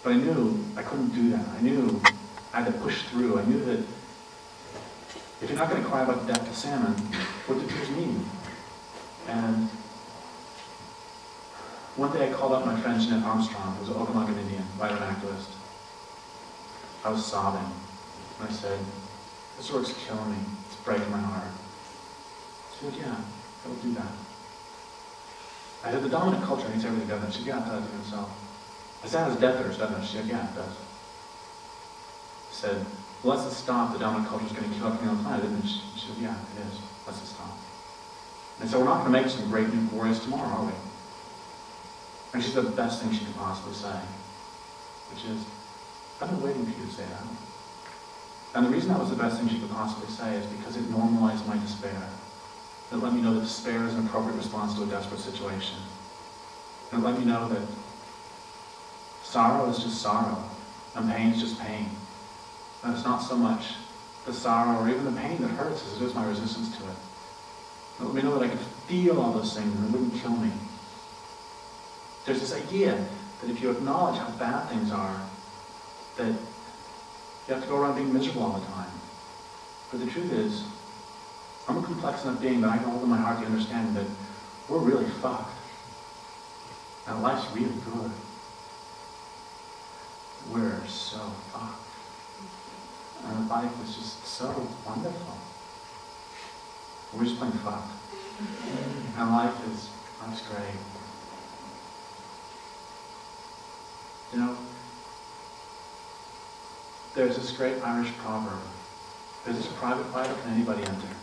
But I knew I couldn't do that. I knew I had to push through. I knew that if you're not going to cry about the death of salmon, what do tears mean? And one day I called up my friend Jeanette Armstrong, who was an Okanagan Indian, writer and activist. I was sobbing, and I said, "This work's killing me. It's breaking my heart." She said, "Yeah, it'll do that." I said, "The dominant culture needs everything done." She said, "Yeah, it does even so." I said, "It has death thirst, doesn't it?" She said, "Yeah, it does." I said, "Well, let's just stop. The dominant culture is going to kill everything on the planet, isn't it?" She said, "Yeah, it is. Let's just stop." And so we're not going to make some great new warriors tomorrow, are we? And she said the best thing she could possibly say, which is, "I've been waiting for you to say that." And the reason that was the best thing she could possibly say is because it normalized my despair. It let me know that despair is an appropriate response to a desperate situation. And it let me know that sorrow is just sorrow, and pain is just pain. And it's not so much the sorrow or even the pain that hurts as it is my resistance to it. It let me know that I could feel all those things and it wouldn't kill me. There's this idea that if you acknowledge how bad things are, that you have to go around being miserable all the time. But the truth is, I'm a complex enough being that I can hold in my heart the understanding that we're really fucked. And life's really good. We're so fucked. And life is just so wonderful. We're just plain fucked. And life's great. You know, there's this great Irish proverb. There's this private fight, can anybody enter?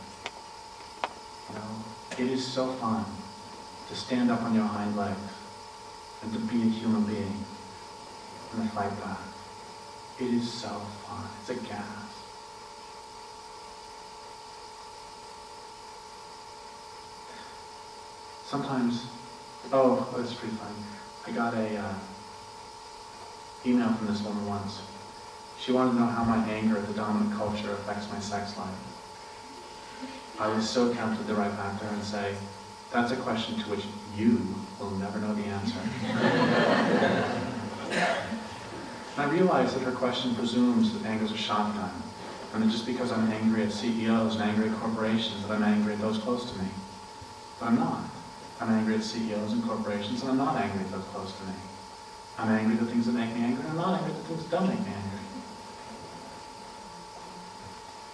You know, it is so fun to stand up on your hind legs and to be a human being and to fight back. It is so fun. It's a gas. Sometimes, oh, that's pretty funny. I got a email from this woman once. She wanted to know how my anger at the dominant culture affects my sex life. I was so tempted to write back to her and say, "That's a question to which you will never know the answer." And I realized that her question presumes that anger is a shotgun, and that just because I'm angry at CEOs and angry at corporations, that I'm angry at those close to me. But I'm not. I'm angry at CEOs and corporations, and I'm not angry at those close to me. I'm angry at the things that make me angry, and I'm not angry at the things that don't make me angry.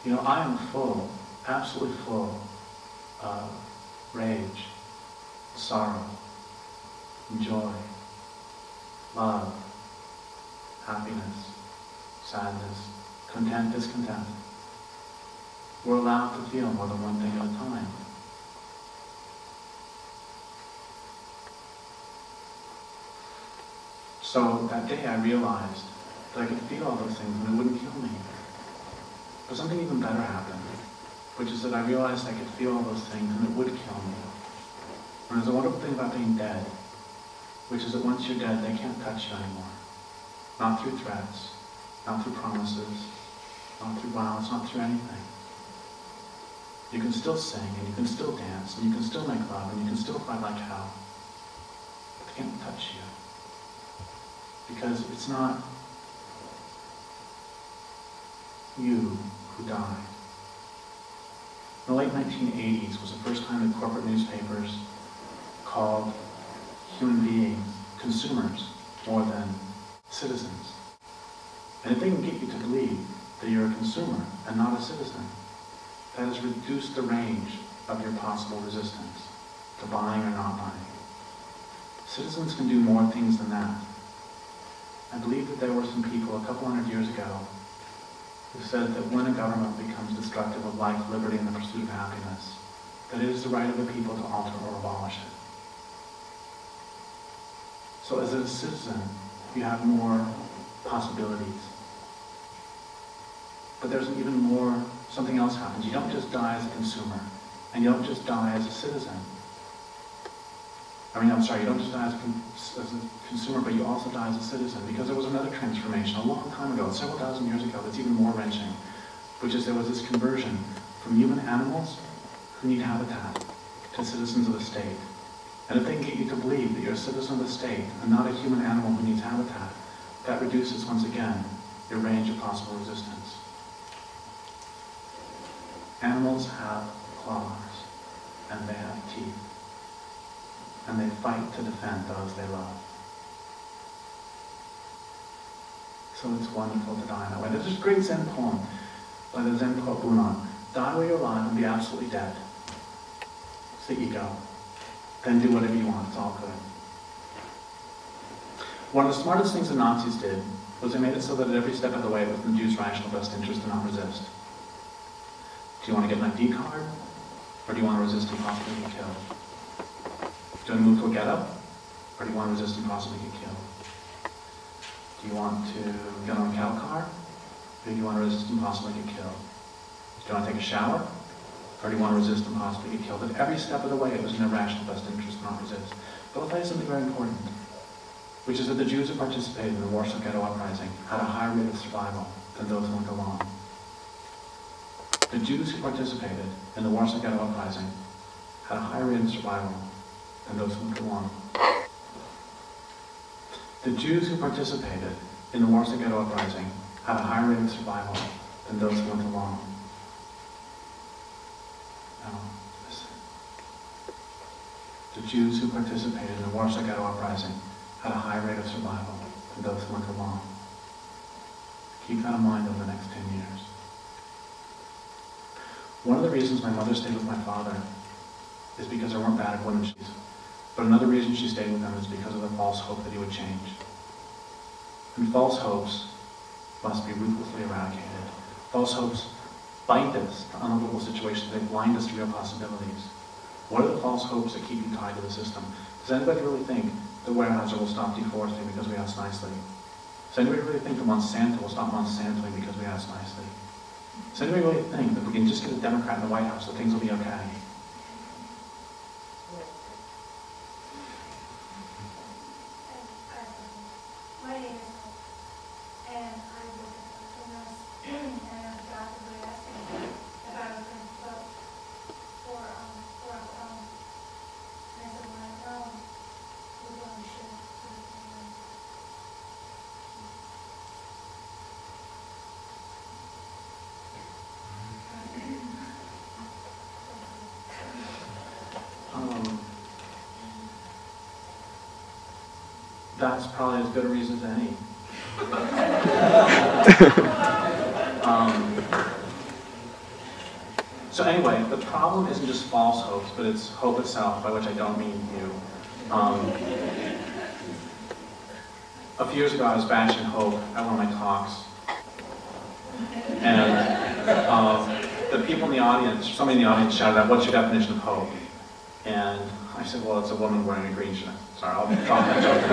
You know, I am full, absolutely full of rage, sorrow, joy, love, happiness, sadness, content, discontent. We're allowed to feel more than one thing at a time. So that day I realized that I could feel all those things and it wouldn't kill me. But something even better happened, which is that I realized I could feel all those things and it would kill me. And there's a wonderful thing about being dead, which is that once you're dead, they can't touch you anymore. Not through threats, not through promises, not through violence, not through anything. You can still sing, and you can still dance, and you can still make love, and you can still fight like hell. But they can't touch you. Because it's not you who died. The late 1980s was the first time that corporate newspapers called human beings consumers more than citizens. And if they can get you to believe that you're a consumer and not a citizen, that has reduced the range of your possible resistance to buying or not buying. Citizens can do more things than that. I believe that there were some people a couple hundred years ago who said that when a government becomes destructive of life, liberty, and the pursuit of happiness, that it is the right of the people to alter or abolish it. So as a citizen, you have more possibilities. But there's even more, something else happens. You don't just die as a consumer, and you don't just die as a citizen. You don't just die as a consumer, but you also die as a citizen, because there was another transformation a long time ago, several thousand years ago, that's even more wrenching, which is there was this conversion from human animals who need habitat to citizens of the state. And if they can get you to believe that you're a citizen of the state and not a human animal who needs habitat, that reduces, once again, your range of possible resistance. Animals have claws, and they have teeth, and they fight to defend those they love. So it's wonderful to die that way. There's this great Zen poem by the Zen poet Bunan. Die while you're alive and be absolutely dead. It's the ego. Then do whatever you want, it's all good. One of the smartest things the Nazis did was they made it so that at every step of the way it was in the Jews' rational best interest to not resist. Do you want to get an ID card? Or do you want to resist and possibly get killed? Do you want to move to a ghetto? Or do you want to resist and possibly get killed? Do you want to get on a cattle car? Or do you want to resist and possibly get killed? Do you want to take a shower? Or do you want to resist and possibly get killed? At every step of the way, it was in their rational best interest to not resist. But I'll tell you something very important, which is that the Jews who participated in the Warsaw Ghetto Uprising had a higher rate of survival than those who went along. The Jews who participated in the Warsaw Ghetto Uprising had a higher rate of survival than those who went along. The Jews who participated in the Warsaw Ghetto Uprising had a higher rate of survival than those who went along. Now, listen. The Jews who participated in the Warsaw Ghetto Uprising had a high rate of survival than those who went along. Keep that in mind over the next 10 years. One of the reasons my mother stayed with my father is because there weren't bad women. But another reason she stayed with him is because of the false hope that he would change. And false hopes must be ruthlessly eradicated. False hopes bind us to unavoidable situations. They blind us to real possibilities. What are the false hopes that keep you tied to the system? Does anybody really think the Weyerhaeuser will stop deforesting because we ask nicely? Does anybody really think that Monsanto will stop Monsantoing because we ask nicely? Does anybody really think that if we can just get a Democrat in the White House that things will be okay? My name is Hope, and I work at the nurse, and I've got to be asking about a thing for alcohol. And I said, well, I know we're going to share. That's probably as good a reason as any. So anyway, the problem isn't just false hopes, but it's hope itself, by which I don't mean you. A few years ago, I was bashing hope at one of my talks. And the people in the audience, somebody in the audience shouted out, "What's your definition of hope?" And I said, "Well, it's a woman wearing a green shirt." Sorry, I'll drop that joke.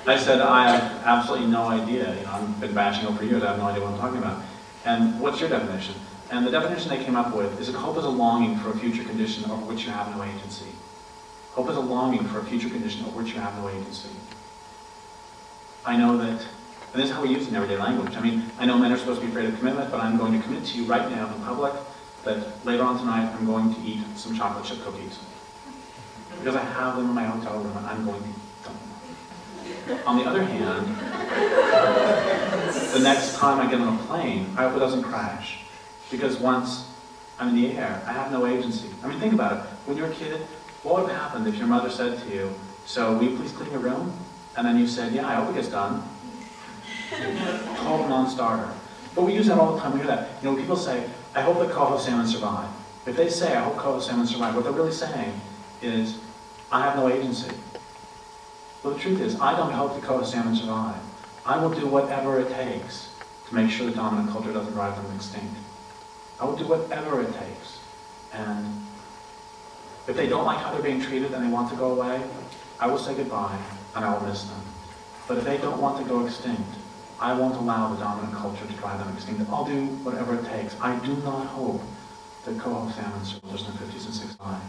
I said, "I have absolutely no idea. You know, I've been bashing hope for years. I have no idea what I'm talking about." And what's your definition? And the definition they came up with is that hope is a longing for a future condition over which you have no agency. Hope is a longing for a future condition over which you have no agency. I know that, and this is how we use it in everyday language. I mean, I know men are supposed to be afraid of commitment, but I'm going to commit to you right now in public that later on tonight I'm going to eat some chocolate chip cookies. Because I have them in my hotel room and I'm going to eat them. On the other hand, the next time I get on a plane, I hope it doesn't crash. Because once I'm in the air, I have no agency. I mean, think about it. When you were a kid, what would have happened if your mother said to you, "So will you please clean your room?" And then you said, "Yeah, I hope it gets done." Total non-starter. But we use that all the time. We hear that. You know, when people say, "I hope the coho salmon survive." If they say, "I hope coho salmon survive," what they're really saying is, I have no agency. Well, the truth is, I don't hope the coho salmon survive. I will do whatever it takes to make sure the dominant culture doesn't drive them extinct. I will do whatever it takes. And if they don't like how they're being treated and they want to go away, I will say goodbye and I will miss them. But if they don't want to go extinct, I won't allow the dominant culture to drive them extinct. I'll do whatever it takes. I do not hope that coho salmon survives in the 50s and 65.